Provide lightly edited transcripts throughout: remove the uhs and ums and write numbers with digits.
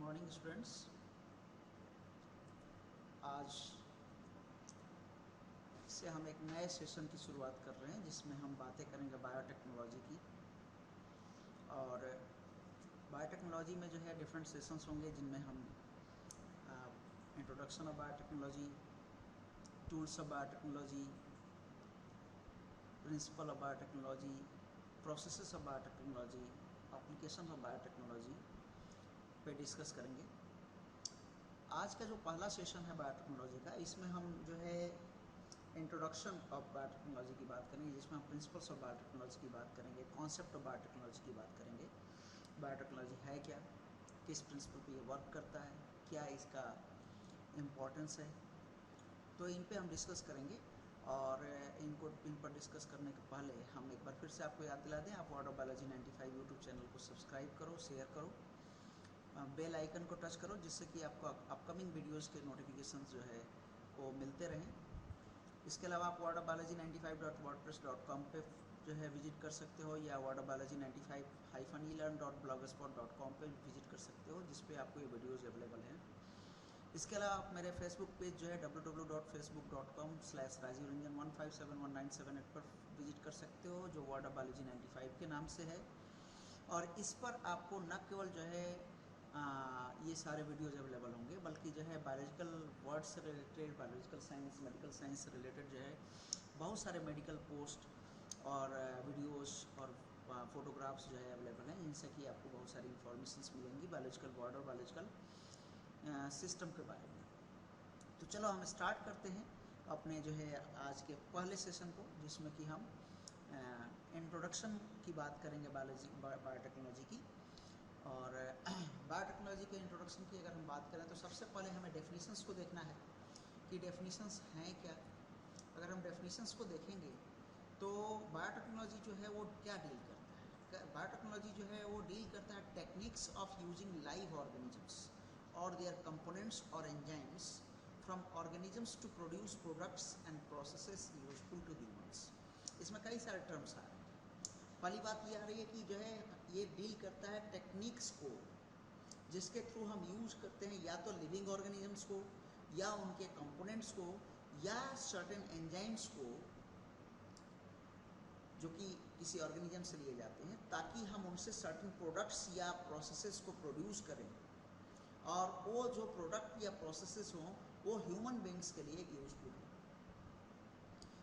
Morning students. आज से हम एक नए सेशन की शुरुआत कर रहे हैं जिसमें हम बातें करेंगे बायोटेक्नोलॉजी की। और बायोटेक्नोलॉजी में जो है डिफरेंट सेशंस होंगे जिनमें हम introduction of biotechnology, tools of biotechnology, principle of biotechnology, processes of biotechnology, application of biotechnology पे डिस्कस करेंगे। आज का जो पहला सेशन है बायोटेक्नोलॉजी का, इसमें हम जो है इंट्रोडक्शन ऑफ बायोटेक्नोलॉजी की बात करेंगे, जिसमें हम प्रिंसिपल्स ऑफ बायोटेक्नोलॉजी की बात करेंगे, कॉन्सेप्ट ऑफ बायोटेक्नोलॉजी की बात करेंगे। बायोटेक्नोलॉजी है क्या, किस प्रिंसिपल पे ये वर्क करता है, क्या इसका इम्पोर्टेंस है, तो इन पे हम डिस्कस करेंगे। और इन पर डिस्कस करने के पहले हम एक बार फिर से आपको याद दिला दें, आप word of biology 95 YouTube channel को सब्सक्राइब करो, शेयर करो, बेल आइकन को टच करो, जिससे कि आपको अपकमिंग वीडियोस के नोटिफिकेशन जो है वो मिलते रहें। इसके अलावा आप वर्ड ऑफ बायोलॉजी 95.wordpress.com पे जो है विजिट कर सकते हो, या वर्ड ऑफ बायोलॉजी 95-elearn.blogspot.com पे विजिट कर सकते हो, जिस पे आपको ये वीडियोस अवेलेबल हैं। इसके अलावा आप मेरे फेसबुक पेज जो है www.facebook.com/rajiv-ranjan157197 पर विजिट कर सकते हो, जो वर्ड ऑफ बायोलॉजी 95 के नाम से है। और इस पर आपको न केवल जो है ये सारे वीडियोज़ अवेलेबल होंगे, बल्कि जो है बायोलॉजिकल वर्ड से related, biological science, medical science से रिलेटेड जो है बहुत सारे मेडिकल पोस्ट और वीडियोस और फोटोग्राफ्स जो है अवेलेबल हैं, जिनसे कि आपको बहुत सारी इंफॉर्मेशंस मिलेंगी बायोलॉजिकल वर्ड और बायोलॉजिकल सिस्टम के बारे में। तो चलो हम स्टार्ट करते हैं अपने जो है आज के पहले सेशन को, जिसमें कि हम इंट्रोडक्शन की बात करेंगे बायोटेक्नोलॉजी की। और बायोटेक्नोलॉजी के इंट्रोडक्शन की अगर हम बात करें तो सबसे पहले हमें डेफिनेशंस को देखना है कि डेफिनेशंस हैं क्या। अगर हम डेफिनेशंस को देखेंगे तो बायोटेक्नोलॉजी जो है वो क्या डील करता है। बायोटेक्नोलॉजी जो है वो डील करता है techniques of using live organisms और देयर कंपोनेंट्स और enzymes from organisms to produce products and processes useful to humans. इसमें कई सारे टर्म्स आ रहे हैं। पहली बात ये आ रही है कि जो है ये डील करता है टेक्निक्स को, जिसके थ्रू हम यूज करते हैं या तो लिविंग ऑर्गेनिजम्स को, या उनके कंपोनेंट्स को, या सर्टेन एंजाइम्स को जो कि किसी ऑर्गेनिज्म से लिए जाते हैं, ताकि हम उनसे सर्टेन प्रोडक्ट्स या प्रोसेसेस को प्रोड्यूस करें, और वो जो प्रोडक्ट या प्रोसेसेस हों वो ह्यूमन बींग्स के लिए यूजफुल हो।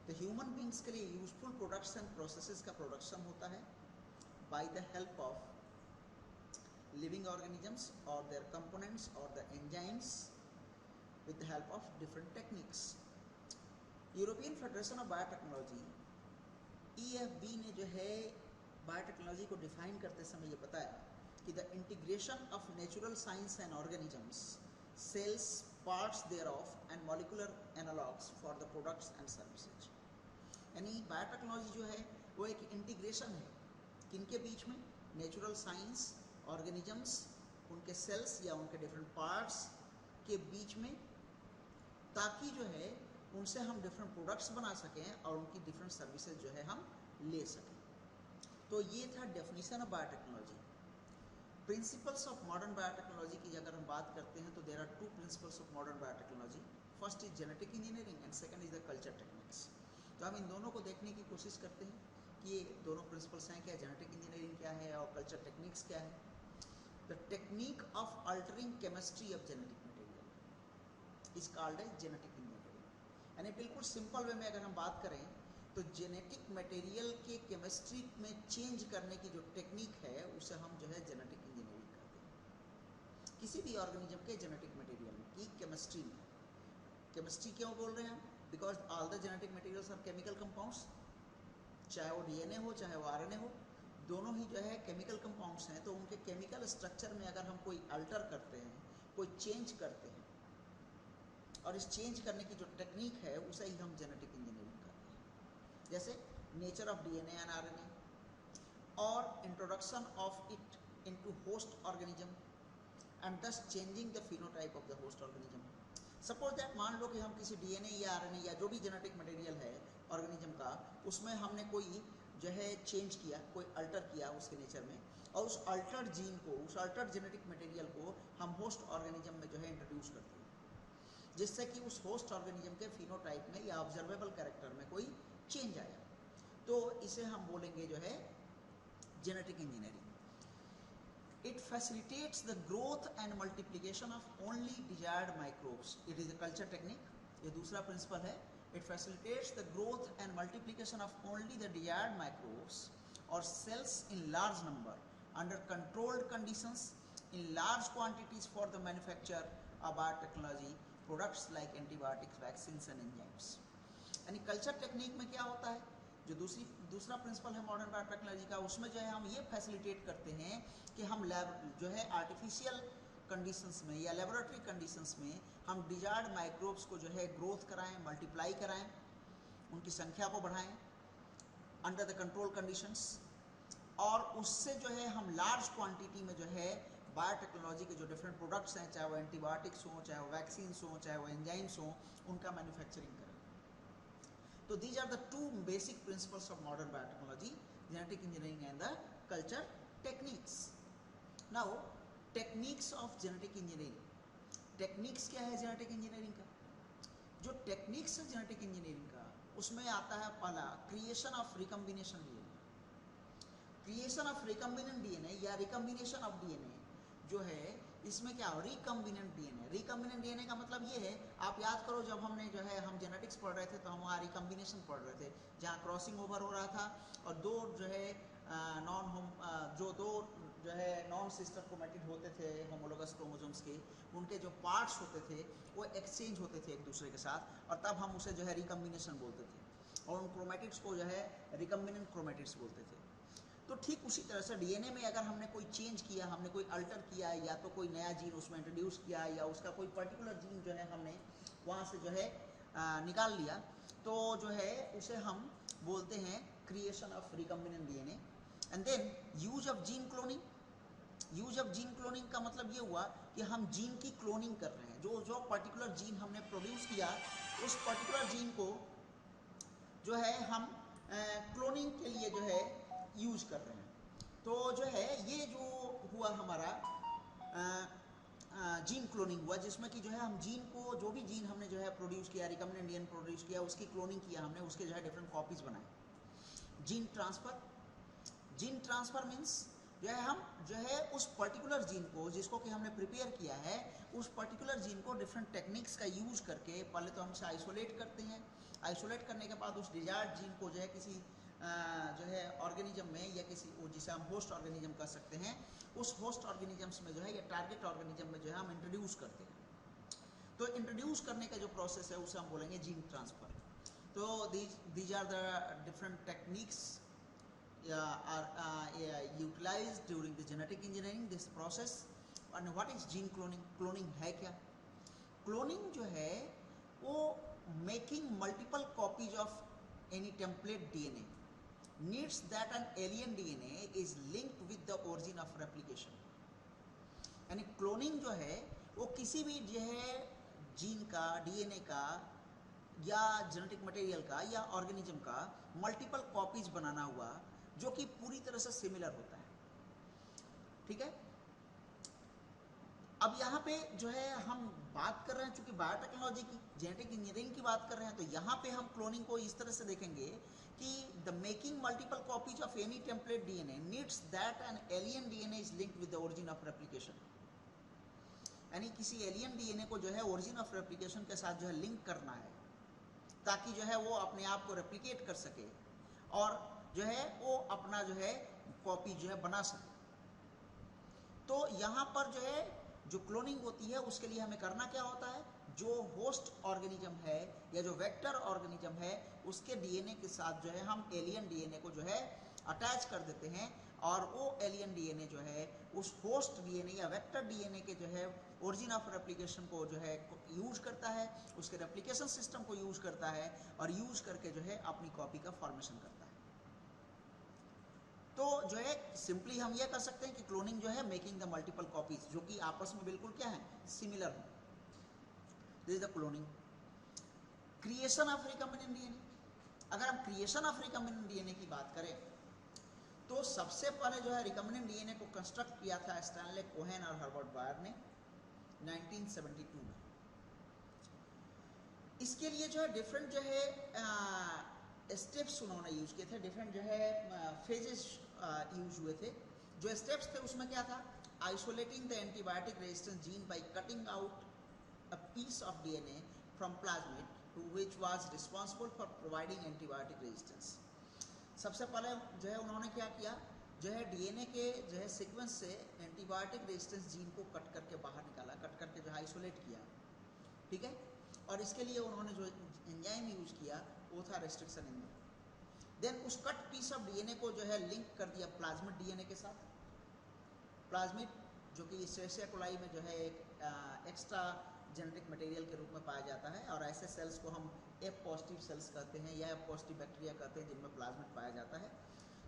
तो ह्यूमन बींग्स के लिए यूजफुल प्रोडक्ट्स एंड प्रोसेसेस का प्रोडक्शन होता है by the help of living organisms or their components or the enzymes with the help of different techniques. European federation of biotechnology EFB ने जो है बायोटेक्नोलॉजी को define करते समय ये बताया कि the integration of natural science and organisms, cells, parts thereof and molecular analogues for the products and services. यानी बायोटेक्नोलॉजी जो है वो एक इंटीग्रेशन है किनके बीच में, नेचुरल साइंस, ऑर्गेनिजम्स, उनके सेल्स या उनके डिफरेंट पार्ट्स के बीच में, ताकि जो है उनसे हम डिफरेंट प्रोडक्ट्स बना सकें और उनकी डिफरेंट सर्विसेज जो है हम ले सकें। तो ये था definition of biotechnology. Principles of modern biotechnology की अगर हम बात करते हैं तो there are two principles of modern biotechnology. First is genetic engineering and second is the culture techniques. तो हम इन दोनों को देखने की कोशिश करते हैं कि ये दोनों प्रिंसिपल्स हैं क्या, जेनेटिक इंजीनियरिंग क्या है और कल्चर टेक्निक्स क्या है। The technique of altering chemistry of genetic material is called as genetic engineering. यानी बिल्कुल सिंपल वे में अगर हम बात करें तो जेनेटिक मटेरियल के केमिस्ट्री में चेंज करने की जो टेक्निक है उसे हम जो है जेनेटिक इंजीनियरिंग कहते हैं। किसी भी ऑर्गेनिज्म के जेनेटिक मटेरियल की केमिस्ट्री में, केमिस्ट्री क्यों बोल रहे हैं हम, because all the genetic materials are chemical compounds, चाहे वो DNA हो चाहे वो RNA हो, दोनों ही जो है केमिकल कंपाउंड्स हैं। तो उनके केमिकल स्ट्रक्चर में अगर हम कोई अल्टर करते हैं, कोई चेंज करते हैं, और इस चेंज करने की जो टेक्निक है उसे ही हम जेनेटिक इंजीनियरिंग करते हैं। जैसे nature of DNA and RNA और introduction of it into host organism and thus changing the phenotype of the host organism. Suppose that, मान लो कि हम किसी DNA या RNA या जो भी जेनेटिक मटेरियल है ऑर्गेनिज्म का, उसमें हमने कोई जो है चेंज किया, कोई अल्टर किया उसके नेचर में, और उस अल्टर्ड जीन को, उस अल्टर्ड जेनेटिक मटेरियल को हम होस्ट ऑर्गेनिज्म में जो है इंट्रोड्यूस करते हैं, जिससे कि उस होस्ट ऑर्गेनिज्म के फिनोटाइप में या ऑब्जर्वेबल कैरेक्टर में कोई चेंज आया। तो इसे हम बोलेंगे जो है genetic engineering. It facilitates the growth and multiplication of only desired microbes. It is a culture technique. ये दूसरा प्रिंसिपल है। It facilitates the growth and multiplication of only the desired microbes or cells in large number under controlled conditions in large quantities for the manufacture of biotechnology products like antibiotics, vaccines and enzymes. यानी culture technique में क्या होता है, जो दूसरा principal है modern biotechnology का, उसमें जो है हम ये फैसिलिटेट करते हैं कि हम लैब जो है आर्टिफिशियल कंडीशंस में या लेबोरेटरी कंडीशंस में हम डिजायर्ड माइक्रोब्स को जो है ग्रोथ कराएं, मल्टीप्लाई कराएं, उनकी संख्या को बढ़ाएं अंडर द कंट्रोल कंडीशंस, और उससे जो है हम लार्ज क्वांटिटी में जो है बायोटेक्नोलॉजी के जो डिफरेंट प्रोडक्ट्स हैं, चाहे वो एंटीबायोटिक्स हों, चाहे वो वैक्सीन्स हों, चाहे वो एंजाइम्स हों, उनका मैन्युफैक्चरिंग करें। तो these are the two basic principles of modern biotechnology, genetic engineering and the culture techniques. Now techniques of genetic engineering. Techniques क्या है genetic engineering का? जो techniques है genetic engineering का, उसमें आता है पहला creation of recombination DNA. Creation of recombinant DNA या recombination of DNA जो है, इसमें क्या हो, रिकम्बिनेंट डीएनए। रिकम्बिनेंट डीएनए का मतलब ये है, आप याद करो जब हमने जो है हम जेनेटिक्स पढ़ रहे थे तो हम वहाँ रिकम्बिनेशन पढ़ रहे थे, जहाँ क्रॉसिंग ओवर हो रहा था और दो जो है नॉन सिस्टर क्रोमैटिड होते थे होमोलोगस क्रोमोसोम्स के, उनके जो पार्ट्स होते थे वो एक्सचेंज होते थे एक दूसरे के साथ, और तब हम उसे जो है रिकम्बिनेशन बोलते थे, और उन क्रोमैटिड्स को जो है रिकम्बिनेंट क्रोमैटिड्स बोलते थे। तो ठीक उसी तरह से डीएनए में अगर हमने कोई चेंज किया, हमने कोई अल्टर किया, या तो कोई नया जीन उसमें इंट्रोड्यूस किया, या उसका कोई पर्टिकुलर जीन जो है हमने वहाँ से जो है निकाल लिया, तो जो है उसे हम बोलते हैं creation of recombinant DNA. And then use of gene cloning. Use of gene cloning का मतलब ये हुआ कि हम जीन की क्लोनिंग कर रहे हैं, जो पर्टिकुलर जीन हमने प्रोड्यूस किया, उस पर्टिकुलर जीन को जो है हम क्लोनिंग के लिए जो है यूज कर रहे हैं। तो जो है ये जो हुआ हमारा जीन क्लोनिंग हुआ, जिसमें कि जो है हम जीन को, जो भी जीन हमने जो है प्रोड्यूस किया, रिकम्बिनेंट डीएनए प्रोड्यूस किया, उसकी क्लोनिंग किया हमने, उसके जो है डिफरेंट कॉपीज बनाए। Gene transfer. Gene transfer means जो है हम जो है उस पर्टिकुलर जीन को, जिसको कि हमने प्रिपेयर किया है, उस पर्टिकुलर जीन को डिफरेंट टेक्निक्स का यूज करके पहले तो हम उसे आइसोलेट करते हैं। आइसोलेट करने के बाद उस डिजायर्ड जीन को जो है किसी जो है ऑर्गेनिज्म में, या किसी जिसे हम होस्ट ऑर्गेनिज्म कर सकते हैं, उस होस्ट ऑर्गेनिजम्स में जो है या टारगेट ऑर्गेनिज्म में जो है हम इंट्रोड्यूस करते हैं। तो इंट्रोड्यूस करने का जो प्रोसेस है उसे हम बोलेंगे जीन ट्रांसफर। तो these are the different techniques are utilized during the genetic engineering this process. And what is gene cloning? Cloning है क्या? Cloning जो है वो making multiple copies of any template DNA needs that an alien DNA is linked with the origin of replication. यानी cloning जो है वो किसी भी जो है जीन का, डीएनए का, या जेनेटिक मटेरियल का, या ऑर्गेनिज्म का मल्टीपल कॉपीज बनाना हुआ, जो कि पूरी तरह से सिमिलर होता है। ठीक है, अब यहाँ पे जो है हम बात कर रहे हैं, चूंकि बायोटेक्नोलॉजी की, जेनेटिक इंजीनियरिंग की बात कर रहे हैं, तो यहाँ पे हम क्लोनिंग को इस तरह से देखेंगे कि the making multiple copies of any template DNA needs that an alien DNA is linked with the origin of replication. यानी किसी एलियन डीएनए को जो है ओरिजिन ऑफ रेप्लिकेशन के साथ जो है लिंक करना है, ताकि जो है वो अपने आप को रेप्लिकेट कर सके और जो है वो अपना जो है कॉपी जो है बना सके। तो यहाँ पर जो है जो क्लोनिंग होती है उसके लिए हमें करना क्या होता है, जो होस्ट ऑर्गेनिज्म है या जो वेक्टर ऑर्गेनिज्म है उसके डीएनए के साथ जो है हम एलियन डीएनए को जो है अटैच कर देते हैं, और वो एलियन डीएनए जो है उस होस्ट डीएनए या वेक्टर डीएनए के जो है ओरिजिन ऑफ रेप्लिकेशन को जो है यूज करता है, उसके रेप्लिकेशन सिस्टम को यूज करता है, और यूज करके जो है अपनी कॉपी का फॉर्मेशन करता है। तो जो है सिंपली हम ये कर सकते हैं कि क्लोनिंग जो है मेकिंग द मल्टीपल कॉपीज, जो कि आपस में बिल्कुल क्या है, सिमिलर हो। This is the cloning. Creation of recombinant DNA. अगर हम क्रिएशन ऑफ रिकम्बिनेंट डीएनए की बात करें तो सबसे पहले जो है रिकम्बिनेंट डीएनए को कंस्ट्रक्ट किया था स्टैनले कोहेन और हर्बर्ट बायर ने 1972 में। इसके लिए जो है डिफरेंट जो है स्टेप्स उन्होंने यूज किए थे, डिफरेंट जो है फेजेस यूज हुए थे। जो स्टेप्स थे उसमें क्या था, isolating the antibiotic resistance gene by cutting out a piece of DNA from plasmid which was responsible for providing antibiotic resistance। सबसे पहले जो है उन्होंने क्या किया, जो है डीएनए के जो है सीक्वेंस से एंटीबायोटिक रेजिस्टेंस जीन को कट करके बाहर निकाला, कट करके जो है आइसोलेट किया, ठीक है। और इसके लिए उन्होंने जो एंजाइम यूज किया वो था रेस्ट्रिक्शन एंजाइम। देन उस कट पीस ऑफ डीएनए को जो है लिंक कर दिया प्लाज्मिड डीएनए के साथ। प्लाज्मिड जो कि एस्चेरिचिया कोलाई में जो है एक एक्स्ट्रा जेनेटिक मटेरियल के रूप में पाया जाता है, और ऐसे सेल्स को हम एफ पॉजिटिव सेल्स कहते हैं या एफ पॉजिटिव बैक्टीरिया कहते हैं जिनमें प्लाज्मिड पाया जाता है।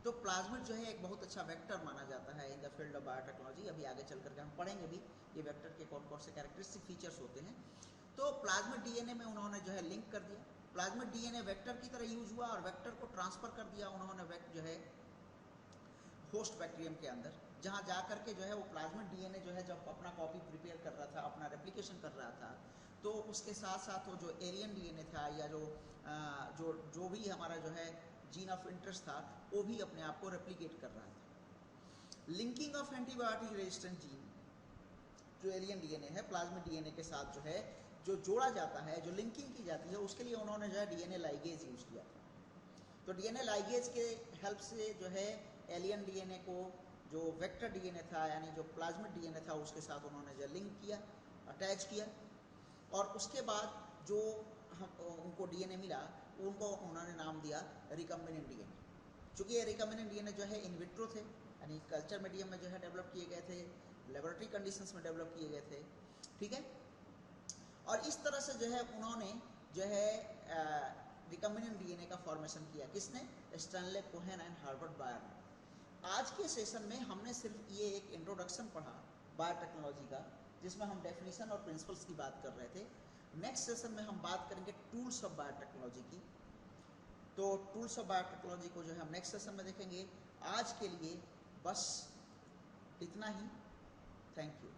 तो प्लाज्मिड जो है एक बहुत अच्छा वेक्टर माना जाता है in the field of biotechnology. अभी आगे चल करके हम पढ़ेंगे भी ये वेक्टर के कौन कौन से कैरेक्टरिस्टिक फीचर्स होते हैं। तो प्लाज्मिड डीएनए में उन्होंने जो है लिंक कर दिया, प्लाज्मिड डीएनए वेक्टर की तरह यूज हुआ और वेक्टर को ट्रांसफर कर दिया उन्होंने जो है होस्ट बैक्टीरियम के अंदर, जहाँ जा करके जो है वो प्लाज्मिड डीएनए जो है जब अपना कॉपी प्रिपेयर कर रहा था, अपना रेप्लिकेशन कर रहा था, तो उसके साथ साथ वो जो एलियन डीएनए था या जो भी हमारा जो है जीन ऑफ इंटरेस्ट था वो भी अपने आप को रेप्लिकेट कर रहा था। Linking of antibiotic resistant gene जो एलियन डीएनए है प्लाज्मिड डीएनए के साथ जो है जो जोड़ा जाता है, जो लिंकिंग की जाती है, उसके लिए उन्होंने जो है डीएनए लाइगेज यूज किया था। तो डीएनए लाइगेज के हेल्प से जो है एलियन डीएनए को जो वेक्टर डीएनए था यानी जो प्लाज्मिड डीएनए था उसके साथ उन्होंने जो लिंक किया, अटैच किया, और उसके बाद जो उनको डीएनए मिला उनको उन्होंने नाम दिया रिकम्बिनेंट डीएनए। चूँकि ये रिकम्बिनेंट डीएनए जो है इन विट्रो थे यानी कल्चर मीडियम में जो है डेवलप किए गए थे, लेबोरेटरी कंडीशंस में डेवलप किए गए थे, ठीक है। और इस तरह से जो है उन्होंने जो है रिकम्बिनेंट डीएनए का फॉर्मेशन किया, किसने, Stanley Cohen and Herbert Boyer ने। आज के सेशन में हमने सिर्फ ये एक इंट्रोडक्शन पढ़ा बायोटेक्नोलॉजी का, जिसमें हम डेफिनेशन और प्रिंसिपल्स की बात कर रहे थे। नेक्स्ट सेशन में हम बात करेंगे टूल्स ऑफ बायोटेक्नोलॉजी की। तो टूल्स ऑफ बायोटेक्नोलॉजी को जो है हम नेक्स्ट सेशन में देखेंगे। आज के लिए बस इतना ही। Thank you.